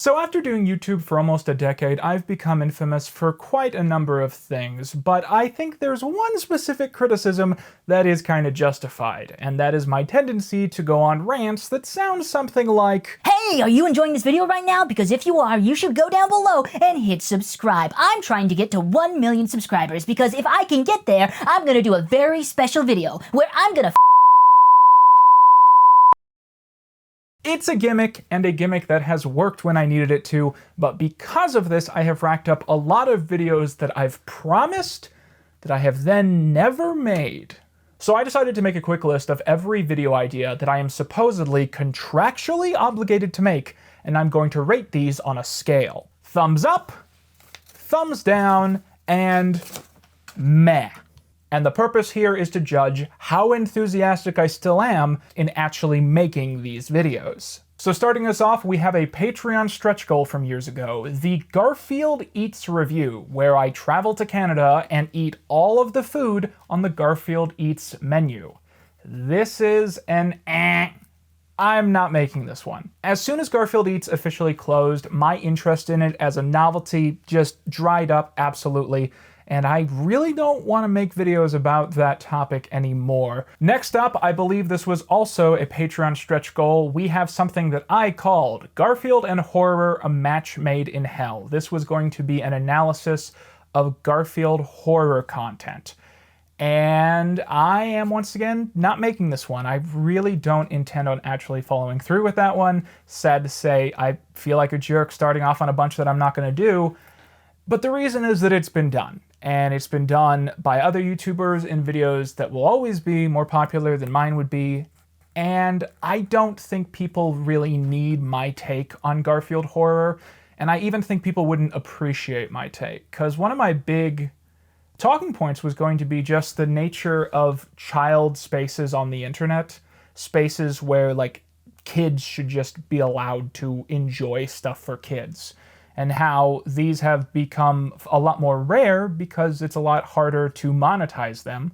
So after doing YouTube for almost a decade, I've become infamous for quite a number of things, but I think there's one specific criticism that is kind of justified, and that is my tendency to go on rants that sound something like, "Hey, are you enjoying this video right now? Because if you are, you should go down below and hit subscribe. I'm trying to get to 1 million subscribers, because if I can get there, I'm gonna do a very special video where I'm gonna It's a gimmick, and a gimmick that has worked when I needed it to, but because of this, I have racked up a lot of videos that I've promised that I have then never made. So I decided to make a quick list of every video idea that I am supposedly contractually obligated to make, and I'm going to rate these on a scale. Thumbs up, thumbs down, and meh. And the purpose here is to judge how enthusiastic I still am in actually making these videos. So starting us off, we have a Patreon stretch goal from years ago, the Garfield Eats review, where I travel to Canada and eat all of the food on the Garfield Eats menu. This is an I'm not making this one. As soon as Garfield Eats officially closed, my interest in it as a novelty just dried up absolutely, and I really don't want to make videos about that topic anymore. Next up, I believe this was also a Patreon stretch goal. We have something that I called Garfield and Horror, a Match Made in Hell. This was going to be an analysis of Garfield horror content. And I am once again not making this one. I really don't intend on actually following through with that one. Sad to say, I feel like a jerk starting off on a bunch that I'm not going to do. But the reason is that it's been done. And it's been done by other YouTubers in videos that will always be more popular than mine would be. And I don't think people really need my take on Garfield horror. And I even think people wouldn't appreciate my take. Because one of my big talking points was going to be just the nature of child spaces on the internet. Spaces where, like, kids should just be allowed to enjoy stuff for kids. And how these have become a lot more rare because it's a lot harder to monetize them.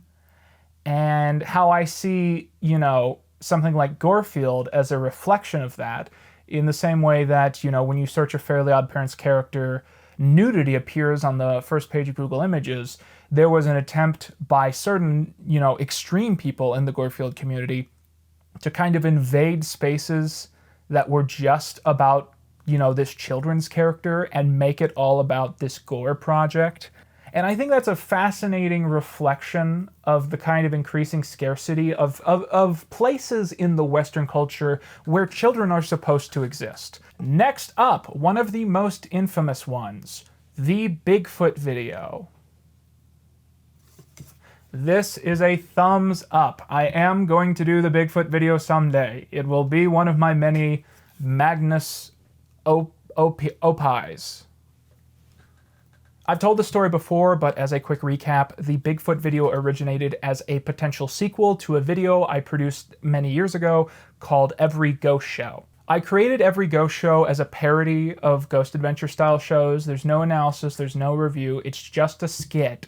And how I see, you know, something like Garfield as a reflection of that, in the same way that, you know, when you search a Fairly Odd Parents character, nudity appears on the first page of Google Images. There was an attempt by certain, you know, extreme people in the Garfield community to kind of invade spaces that were just about, you know, this children's character and make it all about this gore project. And I think that's a fascinating reflection of the kind of increasing scarcity of places in the Western culture where children are supposed to exist. Next up, one of the most infamous ones, the Bigfoot video. This is a thumbs up. I am going to do the Bigfoot video someday. It will be one of my many Magnus Opis. I've told the story before, but as a quick recap, the Bigfoot video originated as a potential sequel to a video I produced many years ago called Every Ghost Show. I created Every Ghost Show as a parody of Ghost Adventure style shows. There's no analysis, there's no review, it's just a skit.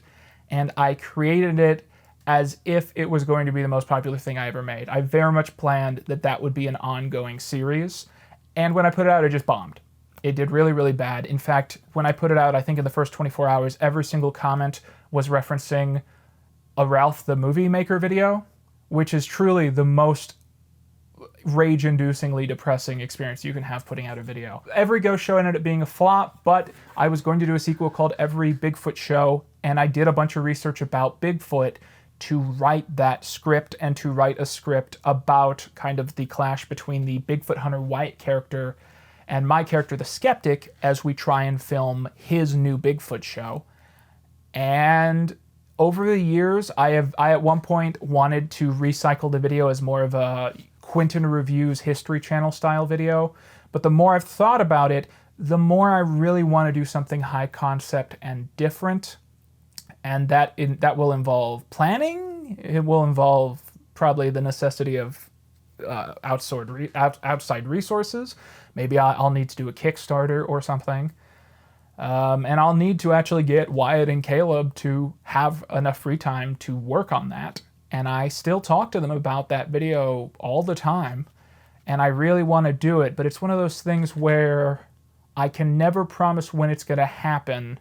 And I created it as if it was going to be the most popular thing I ever made. I very much planned that that would be an ongoing series. And when I put it out, it just bombed. It did really, really bad. In fact, when I put it out, I think in the first 24 hours, every single comment was referencing a Ralph the Movie Maker video, which is truly the most rage-inducingly depressing experience you can have putting out a video. Every Ghost Show ended up being a flop, but I was going to do a sequel called Every Bigfoot Show, and I did a bunch of research about Bigfoot to write that script and to write a script about kind of the clash between the Bigfoot Hunter Wyatt character and my character, the Skeptic, as we try and film his new Bigfoot show. And over the years, I at one point wanted to recycle the video as more of a Quentin Reviews History Channel style video, but the more I've thought about it, the more I really want to do something high concept and different. And that will involve planning. It will involve probably the necessity of outside resources. Maybe I'll need to do a Kickstarter or something. And I'll need to actually get Wyatt and Caleb to have enough free time to work on that. And I still talk to them about that video all the time. And I really want to do it, but it's one of those things where I can never promise when it's going to happen,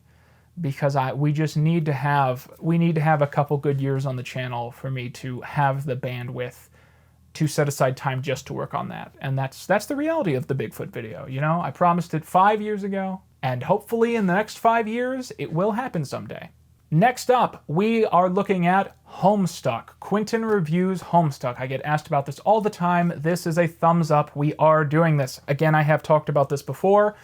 because we need to have a couple good years on the channel for me to have the bandwidth to set aside time just to work on that. And that's the reality of the Bigfoot video. You know, I promised it 5 years ago, and hopefully in the next 5 years, it will happen someday. Next up, we are looking at Homestuck. Quentin reviews Homestuck. I get asked about this all the time. This is a thumbs up. We are doing this. Again, I have talked about this before,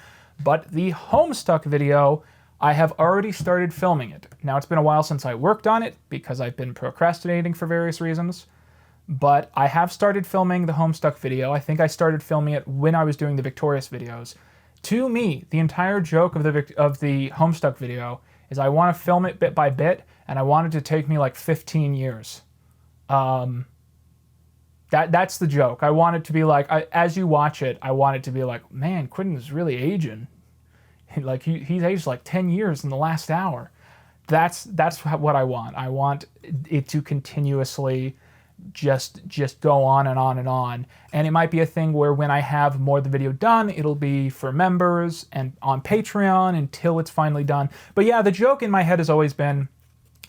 but the Homestuck video, I have already started filming it. Now, it's been a while since I worked on it because I've been procrastinating for various reasons, but I have started filming the Homestuck video. I think I started filming it when I was doing the Victorious videos. To me, the entire joke of the Homestuck video is I want to film it bit by bit, and I want it to take me like 15 years. That's the joke. I want it to be like, as you watch it, I want it to be like, man, Quentin is really aging. Like he's aged like 10 years in the last hour. That's what I want. I want it to continuously just go on and on and on. And it might be a thing where when I have more of the video done, it'll be for members and on Patreon until it's finally done. But yeah, the joke in my head has always been,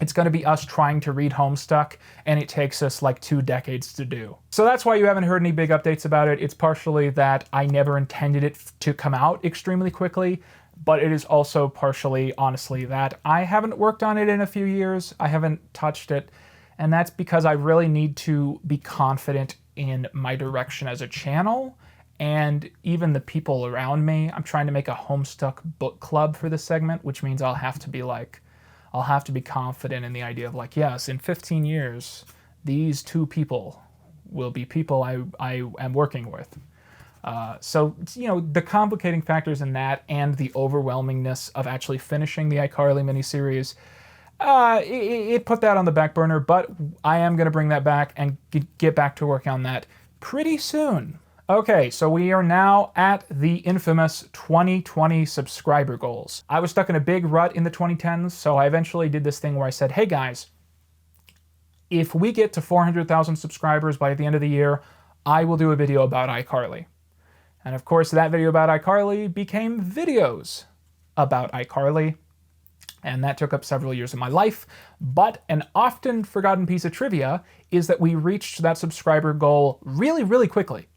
it's going to be us trying to read Homestuck, and it takes us like 2 decades to do. So that's why you haven't heard any big updates about it. It's partially that I never intended it to come out extremely quickly, but it is also partially, honestly, that I haven't worked on it in a few years. I haven't touched it. And that's because I really need to be confident in my direction as a channel and even the people around me. I'm trying to make a Homestuck book club for this segment, which means I'll have to be confident in the idea of like, yes, in 15 years, these 2 people will be people I am working with. So, you know, the complicating factors in that and the overwhelmingness of actually finishing the iCarly miniseries, it put that on the back burner, but I am going to bring that back and get back to work on that pretty soon. Okay, so we are now at the infamous 2020 subscriber goals. I was stuck in a big rut in the 2010s, so I eventually did this thing where I said, hey guys, if we get to 400,000 subscribers by the end of the year, I will do a video about iCarly. And of course, that video about iCarly became videos about iCarly. And that took up several years of my life. But an often forgotten piece of trivia is that we reached that subscriber goal really, really quickly.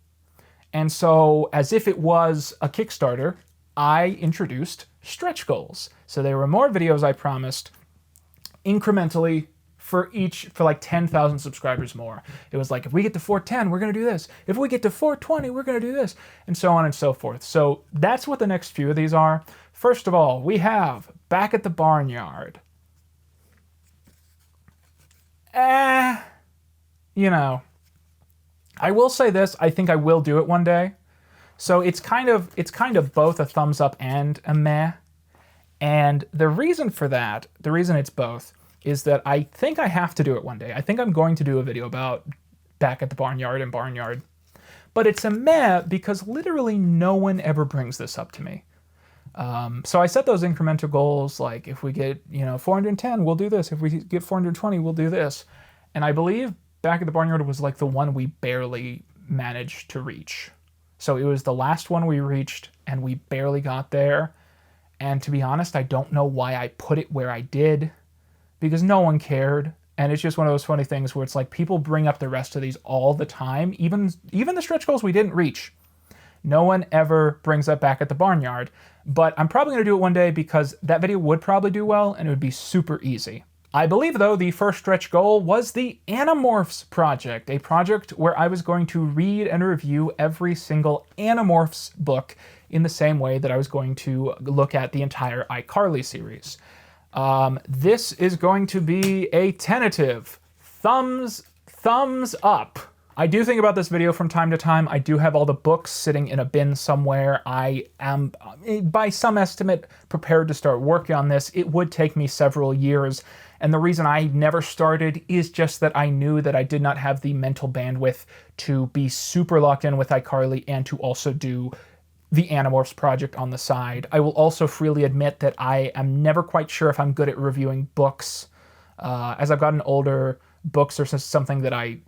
And so, as if it was a Kickstarter, I introduced stretch goals. So there were more videos I promised incrementally for like 10,000 subscribers more. It was like, if we get to 410, we're going to do this. If we get to 420, we're going to do this. And so on and so forth. So that's what the next few of these are. First of all, we have Back at the Barnyard. You know, I will say this, I think I will do it one day. So it's kind of both a thumbs up and a meh. And the reason for that, the reason it's both, is that I think I have to do it one day. I think I'm going to do a video about Back at the Barnyard and Barnyard. But it's a meh because literally no one ever brings this up to me. So I set those incremental goals, like if we get, 410, we'll do this. If we get 420, we'll do this. And I believe Back at the Barnyard was like the one we barely managed to reach. So it was the last one we reached, and we barely got there. And to be honest, I don't know why I put it where I did, because no one cared. And it's just one of those funny things where it's like people bring up the rest of these all the time, even the stretch goals we didn't reach. No one ever brings up Back at the Barnyard, but I'm probably going to do it one day because that video would probably do well and it would be super easy. I believe, though, the first stretch goal was the Animorphs project, a project where I was going to read and review every single Animorphs book in the same way that I was going to look at the entire iCarly series. This is going to be a tentative thumbs up. I do think about this video from time to time. I do have all the books sitting in a bin somewhere. I am, by some estimate, prepared to start working on this. It would take me several years. And the reason I never started is just that I knew that I did not have the mental bandwidth to be super locked in with iCarly and to also do the Animorphs project on the side. I will also freely admit that I am never quite sure if I'm good at reviewing books. As I've gotten older, books are something that I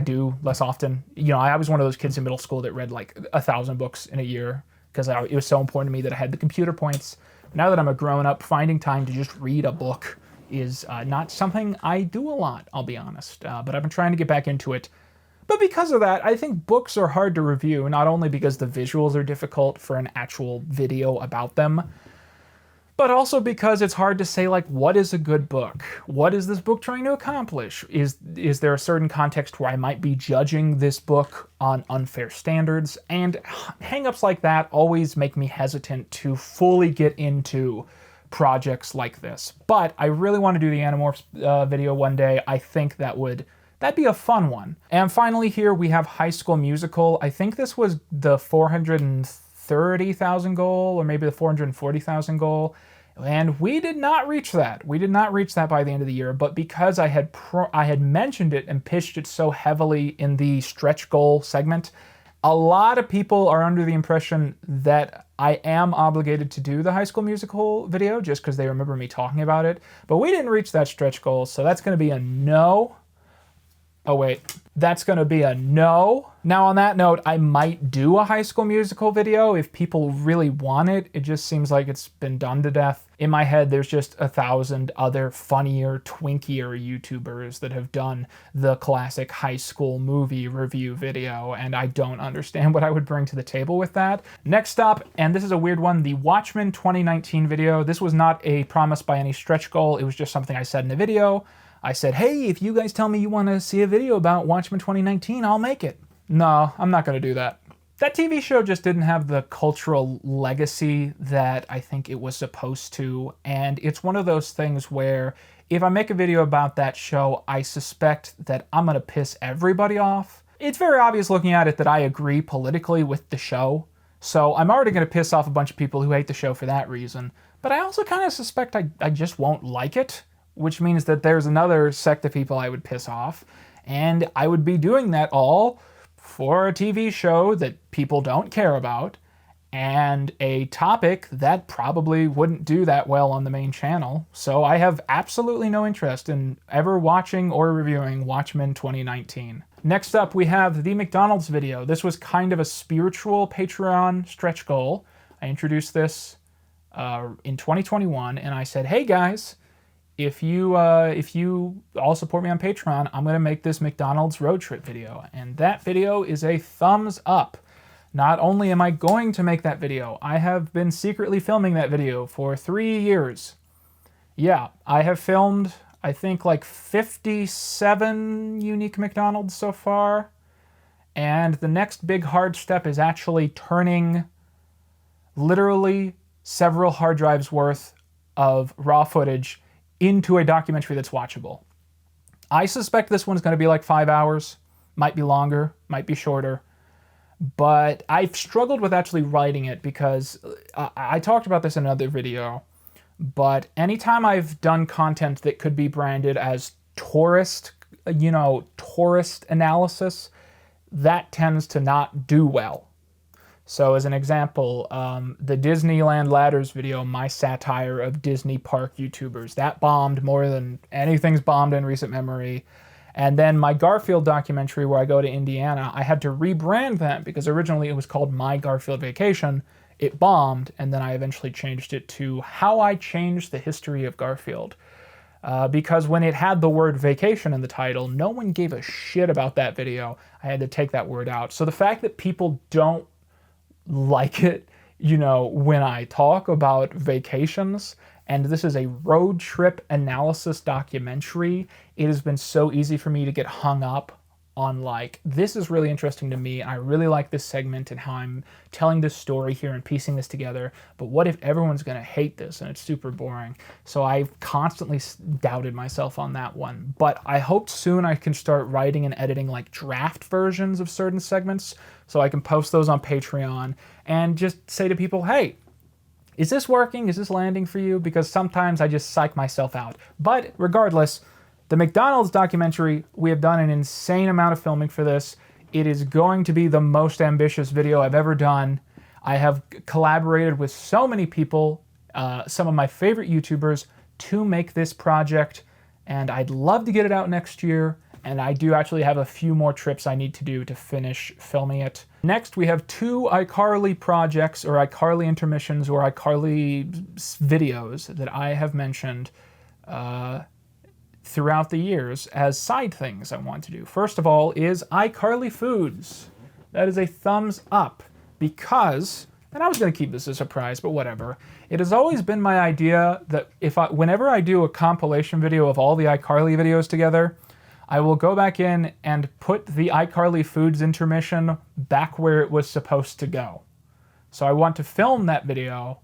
do less often. I was one of those kids in middle school that read like 1,000 books in a year. because it was so important to me that I had the computer points. Now that I'm a grown-up, finding time to just read a book is not something I do a lot, I'll be honest. But I've been trying to get back into it. But because of that, I think books are hard to review, not only because the visuals are difficult for an actual video about them, but also because it's hard to say, like, what is a good book? What is this book trying to accomplish? Is there a certain context where I might be judging this book on unfair standards? And hang-ups like that always make me hesitant to fully get into projects like this. But I really want to do the Animorphs video one day. I think that'd be a fun one. And finally here we have High School Musical. I think this was the 430,000 goal, or maybe the 440,000 goal. And we did not reach that. We did not reach that by the end of the year, but because I had mentioned it and pitched it so heavily in the stretch goal segment, a lot of people are under the impression that I am obligated to do the High School Musical video just because they remember me talking about it. But we didn't reach that stretch goal, so that's going to be a no. Oh wait, that's gonna be a no. Now on that note, I might do a High School Musical video if people really want it. It just seems like it's been done to death. In my head, there's just 1,000 other funnier, twinkier YouTubers that have done the classic high school movie review video, and I don't understand what I would bring to the table with that. Next up, and this is a weird one, the Watchmen 2019 video. This was not a promise by any stretch goal. It was just something I said in a video. I said, hey, if you guys tell me you want to see a video about Watchmen 2019, I'll make it. No, I'm not going to do that. That TV show just didn't have the cultural legacy that I think it was supposed to, and it's one of those things where if I make a video about that show, I suspect that I'm going to piss everybody off. It's very obvious looking at it that I agree politically with the show, so I'm already going to piss off a bunch of people who hate the show for that reason, but I also kind of suspect I just won't like it, which means that there's another sect of people I would piss off, and I would be doing that all for a TV show that people don't care about, and a topic that probably wouldn't do that well on the main channel. So I have absolutely no interest in ever watching or reviewing Watchmen 2019. Next up, we have the McDonald's video. This was kind of a spiritual Patreon stretch goal. I introduced this in 2021, and I said, hey guys, if you all support me on Patreon, I'm going to make this McDonald's road trip video. And that video is a thumbs up. Not only am I going to make that video, I have been secretly filming that video for 3 years. Yeah, I have filmed, I think, like 57 unique McDonald's so far. And the next big hard step is actually turning literally several hard drives worth of raw footage into a documentary that's watchable. I suspect this one's going to be like 5 hours, might be longer, might be shorter, but I've struggled with actually writing it because I talked about this in another video, but anytime I've done content that could be branded as tourist analysis, that tends to not do well. So as an example, the Disneyland Ladders video, my satire of Disney park YouTubers, that bombed more than anything's bombed in recent memory. And then my Garfield documentary where I go to Indiana, I had to rebrand that because originally it was called My Garfield Vacation. It bombed, and then I eventually changed it to How I Changed the History of Garfield. Because when it had the word vacation in the title, no one gave a shit about that video. I had to take that word out. So the fact that people don't like it, when I talk about vacations, and this is a road trip analysis documentary, it has been so easy for me to get hung up on, like, this is really interesting to me, and I really like this segment and how I'm telling this story here and piecing this together, but what if everyone's going to hate this and it's super boring? So I've constantly doubted myself on that one, but I hope soon I can start writing and editing like draft versions of certain segments so I can post those on Patreon and just say to people, hey, is this working? Is this landing for you? Because sometimes I just psych myself out. But regardless, the McDonald's documentary, we have done an insane amount of filming for this. It is going to be the most ambitious video I've ever done. I have collaborated with so many people, some of my favorite YouTubers, to make this project, and I'd love to get it out next year. And I do actually have a few more trips I need to do to finish filming it. Next, we have 2 iCarly projects, or iCarly intermissions, or iCarly videos that I have mentioned throughout the years as side things I want to do. First of all is iCarly Foods. That is a thumbs up because, and I was going to keep this a surprise, but whatever. It has always been my idea that whenever I do a compilation video of all the iCarly videos together, I will go back in and put the iCarly Foods intermission back where it was supposed to go. So I want to film that video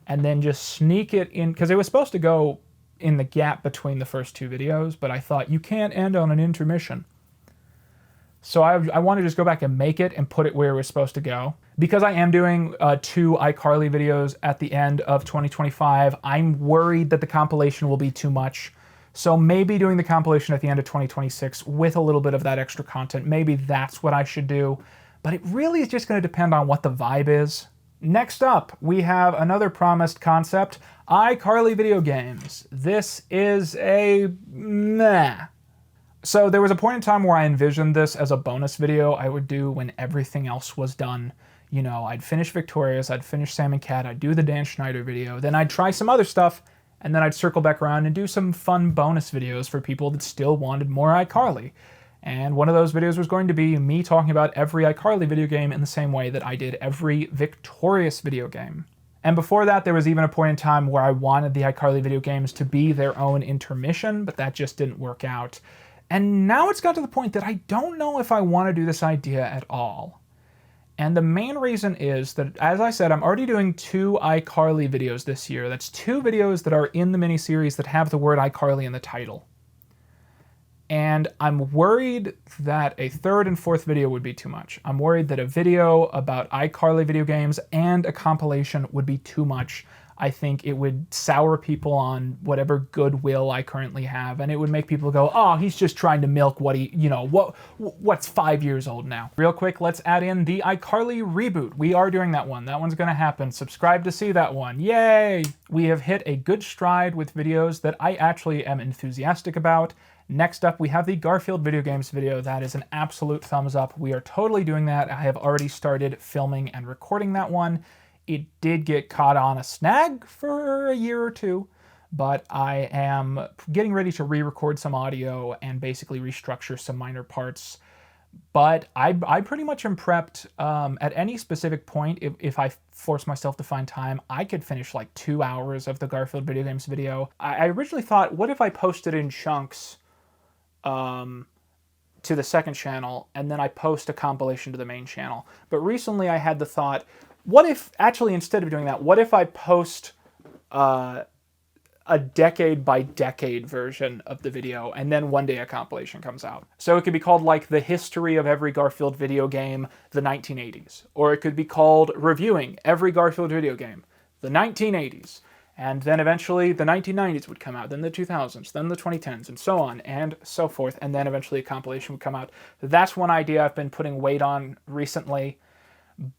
and then just sneak it in, because it was supposed to go in the gap between the first 2 videos, but I thought you can't end on an intermission. So I want to just go back and make it and put it where it was supposed to go. Because I am doing 2 iCarly videos at the end of 2025, I'm worried that the compilation will be too much. So maybe doing the compilation at the end of 2026 with a little bit of that extra content, maybe that's what I should do. But it really is just going to depend on what the vibe is. Next up, we have another promised concept, iCarly video games. This is a meh. So there was a point in time where I envisioned this as a bonus video I would do when everything else was done. You know, I'd finish Victorious, I'd finish Sam and Cat, I'd do the Dan Schneider video, then I'd try some other stuff, and then I'd circle back around and do some fun bonus videos for people that still wanted more iCarly. And one of those videos was going to be me talking about every iCarly video game in the same way that I did every Victorious video game. And before that, there was even a point in time where I wanted the iCarly video games to be their own intermission, but that just didn't work out. And now it's got to the point that I don't know if I want to do this idea at all. And the main reason is that, as I said, I'm already doing 2 iCarly videos this year. That's 2 videos that are in the miniseries that have the word iCarly in the title. And I'm worried that a 3rd and 4th video would be too much. I'm worried that a video about iCarly video games and a compilation would be too much. I think it would sour people on whatever goodwill I currently have, and it would make people go, oh, he's just trying to milk what he, you know, what's 5 years old now. Real quick, let's add in the iCarly reboot. We are doing that one. That one's gonna happen. Subscribe to see that one. Yay! We have hit a good stride with videos that I actually am enthusiastic about. Next up, we have the Garfield video games video. That is an absolute thumbs up. We are totally doing that. I have already started filming and recording that one. It did get caught on a snag for a year or 2, but I am getting ready to re-record some audio and basically restructure some minor parts. But I pretty much am prepped at any specific point. If I force myself to find time, I could finish like 2 hours of the Garfield video games video. I originally thought, what if I posted in chunks to the second channel, and then I post a compilation to the main channel. But recently I had the thought, what if, actually instead of doing that, what if I post a decade by decade version of the video, and then one day a compilation comes out? So it could be called like the history of every Garfield video game, the 1980s. Or it could be called reviewing every Garfield video game, the 1980s. And then eventually the 1990s would come out, then the 2000s, then the 2010s, and so on and so forth. And then eventually a compilation would come out. That's one idea I've been putting weight on recently.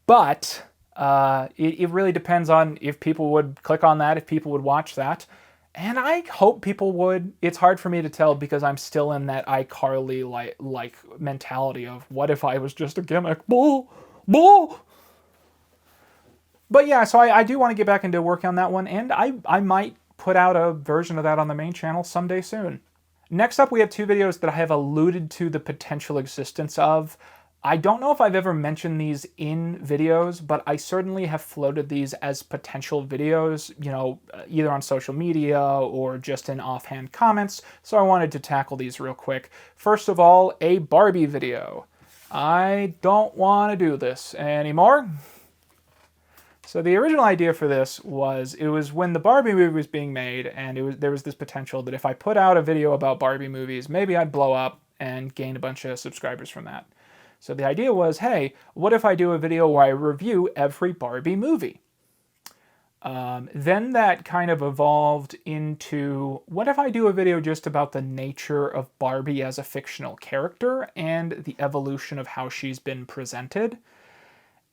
But it really depends on if people would click on that, if people would watch that. And I hope people would. It's hard for me to tell because I'm still in that iCarly like mentality of what if I was just a gimmick? Bull! Bull! But yeah, so I do want to get back into work on that one, and I might put out a version of that on the main channel someday soon. Next up, we have 2 videos that I have alluded to the potential existence of. I don't know if I've ever mentioned these in videos, but I certainly have floated these as potential videos, you know, either on social media or just in offhand comments, so I wanted to tackle these real quick. First of all, a Barbie video. I don't want to do this anymore. So the original idea for this was, it was when the Barbie movie was being made, and there was this potential that if I put out a video about Barbie movies, maybe I'd blow up and gain a bunch of subscribers from that. So the idea was, hey, what if I do a video where I review every Barbie movie? Then that kind of evolved into, what if I do a video just about the nature of Barbie as a fictional character and the evolution of how she's been presented?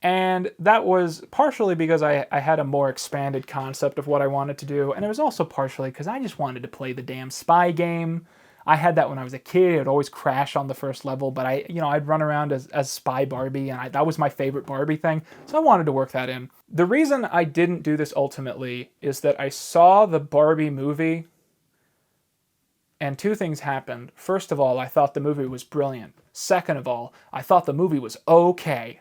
And that was partially because I had a more expanded concept of what I wanted to do, and it was also partially because I just wanted to play the damn spy game. I had that when I was a kid. It would always crash on the first level, but I'd run around as Spy Barbie, and that was my favorite Barbie thing, so I wanted to work that in. The reason I didn't do this ultimately is that I saw the Barbie movie, and two things happened. First of all, I thought the movie was brilliant. Second of all, I thought the movie was okay.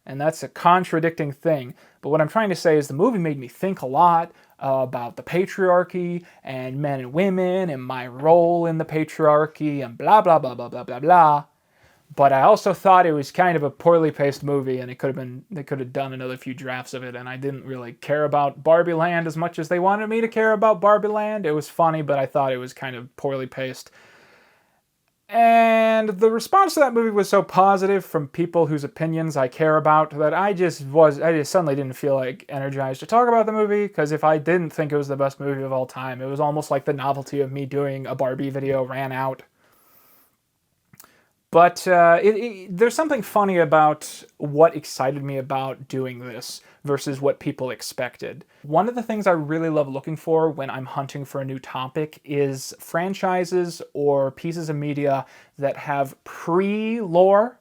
And that's a contradicting thing. But what I'm trying to say is the movie made me think a lot about the patriarchy and men and women and my role in the patriarchy and blah, blah, blah, blah, blah, blah, blah. But I also thought it was kind of a poorly paced movie, and they could have done another few drafts of it, and I didn't really care about Barbie Land as much as they wanted me to care about Barbie Land. It was funny, but I thought it was kind of poorly paced. And the response to that movie was so positive from people whose opinions I care about that I just suddenly didn't feel like energized to talk about the movie, because if I didn't think it was the best movie of all time, it was almost like the novelty of me doing a Barbie video ran out. But there's something funny about what excited me about doing this versus what people expected. One of the things I really love looking for when I'm hunting for a new topic is franchises or pieces of media that have pre-lore,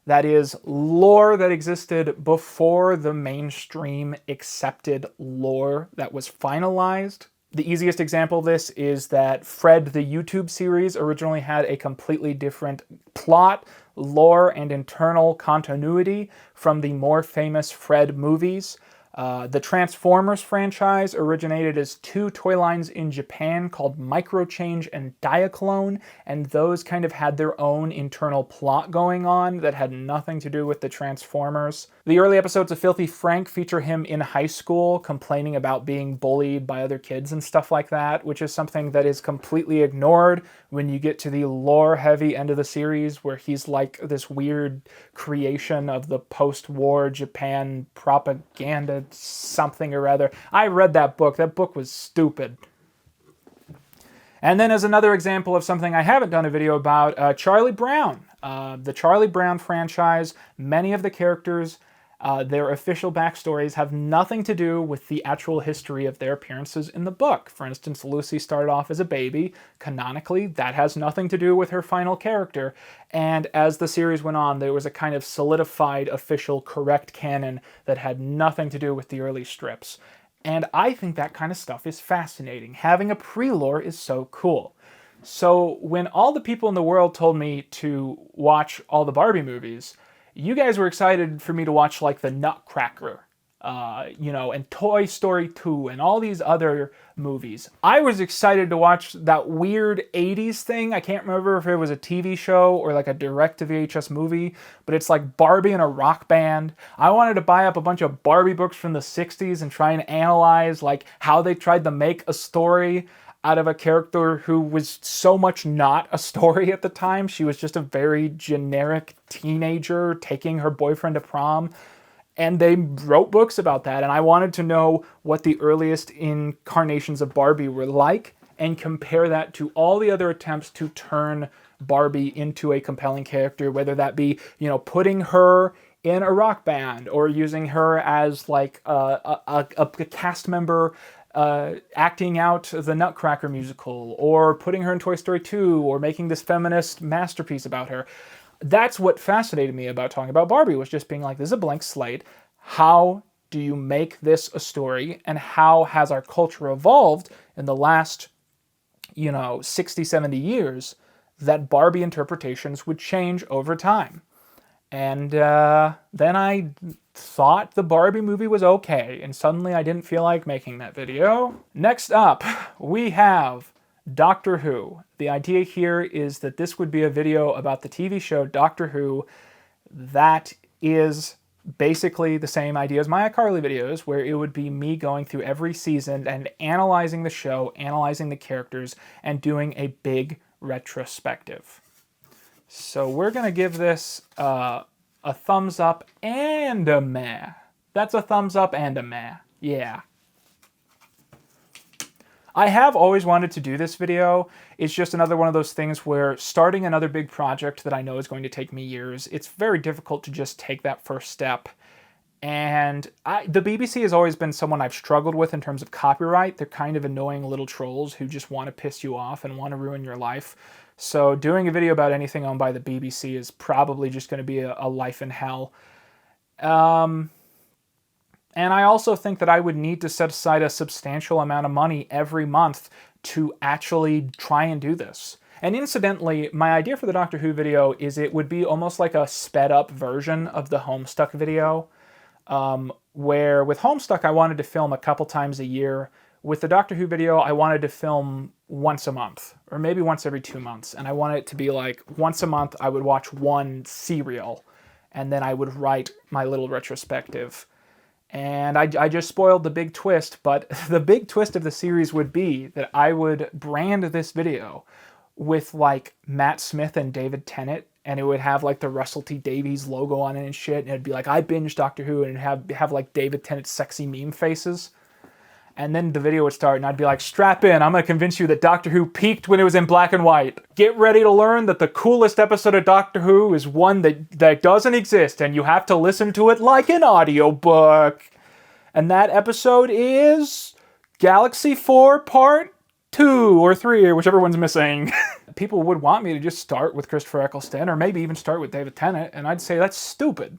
that is, lore that existed before the mainstream accepted lore that was finalized. The easiest example of this is that Fred the YouTube series originally had a completely different plot, lore, and internal continuity from the more famous Fred movies. The Transformers franchise originated as two toy lines in Japan called Microchange and Diaclone, and those kind of had their own internal plot going on that had nothing to do with the Transformers. The early episodes of Filthy Frank feature him in high school complaining about being bullied by other kids and stuff like that, which is something that is completely ignored when you get to the lore-heavy end of the series, where he's like this weird creation of the post-war Japan propaganda something or other. I read that book. That book was stupid. And then as another example of something I haven't done a video about, Charlie Brown. The Charlie Brown franchise, many of the characters, their official backstories have nothing to do with the actual history of their appearances in the book. For instance, Lucy started off as a baby. Canonically, that has nothing to do with her final character. And as the series went on, there was a kind of solidified, official, correct canon that had nothing to do with the early strips. And I think that kind of stuff is fascinating. Having a pre-lore is so cool. So when all the people in the world told me to watch all the Barbie movies, you guys were excited for me to watch like the Nutcracker, and Toy Story 2 and all these other movies. I was excited to watch that weird 80s thing. I can't remember if it was a TV show or like a direct-to-VHS movie, but it's like Barbie and a rock band. I wanted to buy up a bunch of Barbie books from the 60s and try and analyze like how they tried to make a story out of a character who was so much not a story at the time. She was just a very generic teenager taking her boyfriend to prom. And they wrote books about that. And I wanted to know what the earliest incarnations of Barbie were like and compare that to all the other attempts to turn Barbie into a compelling character, whether that be, putting her in a rock band or using her as like a cast member acting out the Nutcracker musical, or putting her in Toy Story 2, or making this feminist masterpiece about her. That's what fascinated me about talking about Barbie, was just being like, this is a blank slate. How do you make this a story, and how has our culture evolved in the last, 60, 70 years that Barbie interpretations would change over time? And then I thought the Barbie movie was okay, and suddenly I didn't feel like making that video. Next up, we have Doctor Who. The idea here is that this would be a video about the TV show Doctor Who that is basically the same idea as my iCarly videos, where it would be me going through every season and analyzing the show, analyzing the characters, and doing a big retrospective. So we're going to give this a thumbs up and a meh. That's a thumbs up and a meh. Yeah. I have always wanted to do this video. It's just another one of those things where starting another big project that I know is going to take me years, it's very difficult to just take that first step And the BBC has always been someone I've struggled with in terms of copyright. They're kind of annoying little trolls who just want to piss you off and want to ruin your life. So doing a video about anything owned by the BBC is probably just going to be a life in hell. And I also think that I would need to set aside a substantial amount of money every month to actually try and do this. And incidentally, my idea for the Doctor Who video is it would be almost like a sped up version of the Homestuck video. Where with Homestuck, I wanted to film a couple times a year. With the Doctor Who video, I wanted to film once a month, or maybe once every 2 months. And I wanted it to be like, once a month, I would watch one serial, and then I would write my little retrospective. And I just spoiled the big twist, but the big twist of the series would be that I would brand this video with like Matt Smith and David Tennant, and it would have like the Russell T Davies logo on it and shit, and it'd be like, I binged Doctor Who, and it'd have like David Tennant's sexy meme faces. And then the video would start, and I'd be like, strap in, I'm gonna convince you that Doctor Who peaked when it was in black and white. Get ready to learn that the coolest episode of Doctor Who is one that doesn't exist, and you have to listen to it like an audiobook. And that episode is Galaxy 4 Part 2 or 3, or whichever one's missing. People would want me to just start with Christopher Eccleston, or maybe even start with David Tennant, and I'd say that's stupid.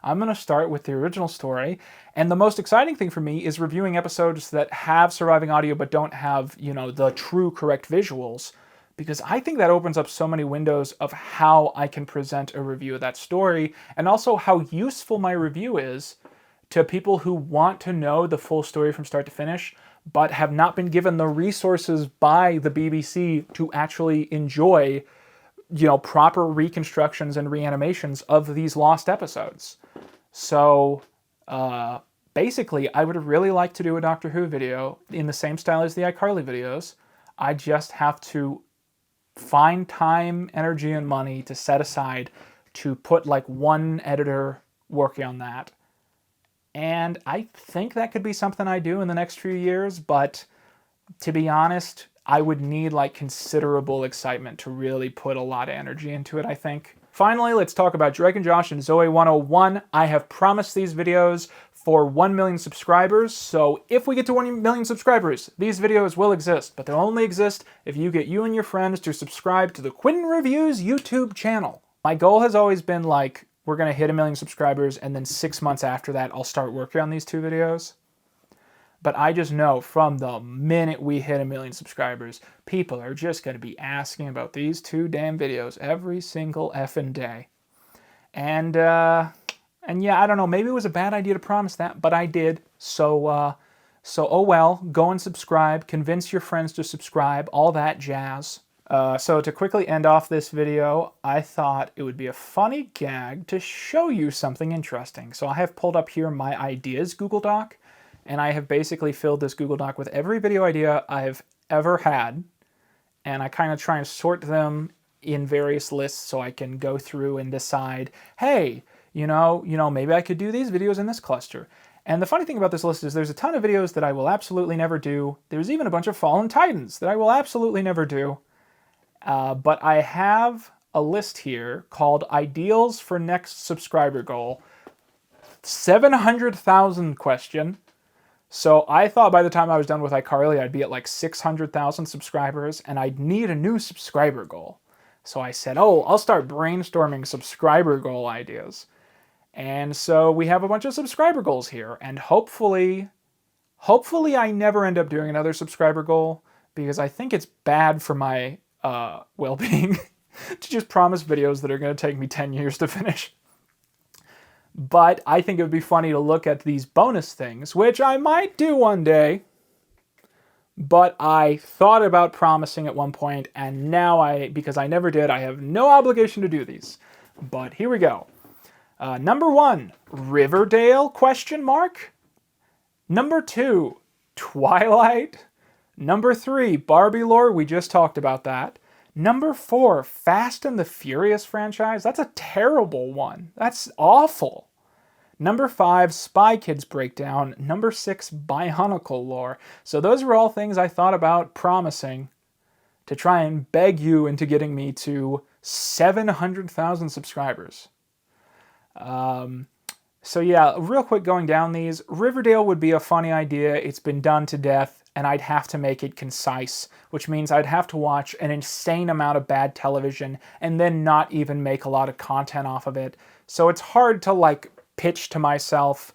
I'm going to start with the original story, and the most exciting thing for me is reviewing episodes that have surviving audio but don't have, you know, the true correct visuals, because I think that opens up so many windows of how I can present a review of that story, and also how useful my review is to people who want to know the full story from start to finish, but have not been given the resources by the BBC to actually enjoy, you know, proper reconstructions and reanimations of these lost episodes. So, basically, I would really like to do a Doctor Who video in the same style as the iCarly videos. I just have to find time, energy, and money to set aside to put like one editor working on that. And I think that could be something I do in the next few years, but to be honest, I would need like considerable excitement to really put a lot of energy into it, I think. Finally, let's talk about Drake and Josh and Zoe 101. I have promised these videos for 1 million subscribers, so if we get to 1 million subscribers, these videos will exist, but they'll only exist if you get you and your friends to subscribe to the Quinn Reviews YouTube channel. My goal has always been like, we're going to hit 1 million subscribers, and then 6 months after that, I'll start working on these 2 videos. But I just know from the minute we hit 1 million subscribers, people are just going to be asking about these 2 damn videos every single effing day. And yeah, I don't know, maybe it was a bad idea to promise that, but I did. So oh well, go and subscribe, convince your friends to subscribe, all that jazz. So to quickly end off this video, I thought it would be a funny gag to show you something interesting. So I have pulled up here my ideas Google Doc, and I have basically filled this Google Doc with every video idea I've ever had, and I kind of try and sort them in various lists so I can go through and decide, hey, you know, maybe I could do these videos in this cluster. And the funny thing about this list is there's a ton of videos that I will absolutely never do. There's even a bunch of Fallen Titans that I will absolutely never do. But I have a list here called Ideals for Next Subscriber Goal. 700,000 question. So I thought by the time I was done with iCarly, I'd be at like 600,000 subscribers, and I'd need a new subscriber goal. So I said, oh, I'll start brainstorming subscriber goal ideas. And so we have a bunch of subscriber goals here, and hopefully I never end up doing another subscriber goal, because I think it's bad for my well-being to just promise videos that are going to take me 10 years to finish. But I think it would be funny to look at these bonus things, which I might do one day, but I thought about promising at one point, and now because I never did, I have no obligation to do these. But here we go. Number 1, Riverdale, ? Number 2, Twilight. Number 3, Barbie lore, we just talked about that. Number 4, Fast and the Furious franchise. That's a terrible one. That's awful. Number 5, Spy Kids breakdown. Number 6, Bionicle lore. So those were all things I thought about promising to try and beg you into getting me to 700,000 subscribers. So yeah, real quick going down these, Riverdale would be a funny idea. It's been done to death, and I'd have to make it concise, which means I'd have to watch an insane amount of bad television and then not even make a lot of content off of it. So it's hard to like pitch to myself.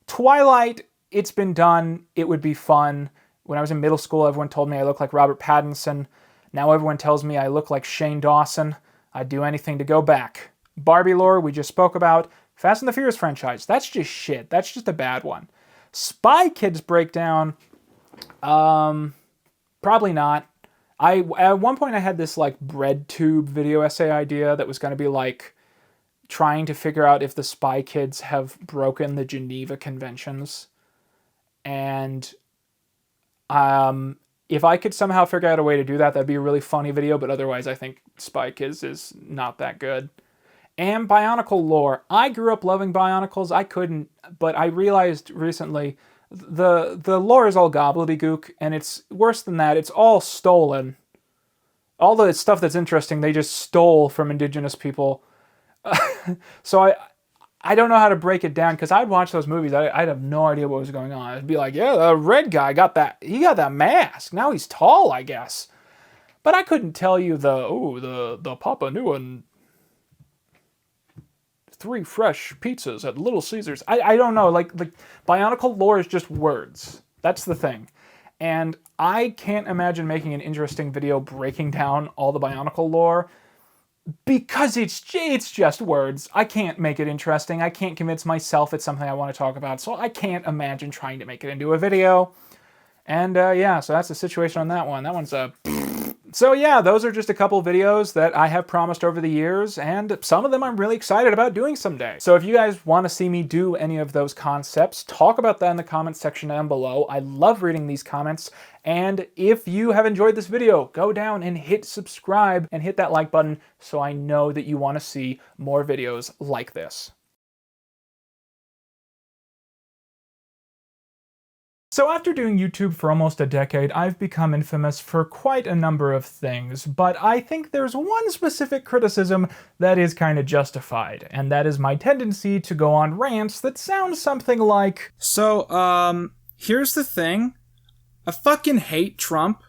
Twilight, it's been done. It would be fun. When I was in middle school, everyone told me I look like Robert Pattinson. Now everyone tells me I look like Shane Dawson. I'd do anything to go back. Barbie lore, we just spoke about. Fast and the Furious franchise, that's just shit. That's just a bad one. Spy Kids breakdown, probably not. At one point I had this like bread tube video essay idea that was going to be like trying to figure out if the Spy Kids have broken the Geneva Conventions. And if I could somehow figure out a way to do that, that'd be a really funny video, but otherwise I think Spy Kids is not that good. And Bionicle lore. I grew up loving Bionicles. I couldn't, but I realized recently the lore is all gobbledygook, and it's worse than that. It's all stolen. All the stuff that's interesting, they just stole from indigenous people. So I don't know how to break it down, because I'd watch those movies. I'd have no idea what was going on. I'd be like, yeah, the red guy got that. He got that mask. Now he's tall, I guess. But I couldn't tell you the Papa Newman 3 fresh pizzas at Little Caesars. I don't know. Like, the Bionicle lore is just words. That's the thing. And I can't imagine making an interesting video breaking down all the Bionicle lore, because it's just words. I can't make it interesting. I can't convince myself it's something I want to talk about, so I can't imagine trying to make it into a video. And yeah, so that's the situation on that one. That one's a... So yeah, those are just a couple videos that I have promised over the years, and some of them I'm really excited about doing someday. So if you guys want to see me do any of those concepts, talk about that in the comments section down below. I love reading these comments, and if you have enjoyed this video, go down and hit subscribe and hit that like button so I know that you want to see more videos like this. So after doing YouTube for almost a decade, I've become infamous for quite a number of things, but I think there's one specific criticism that is kind of justified, and that is my tendency to go on rants that sound something like, So, here's the thing. I fucking hate Trump.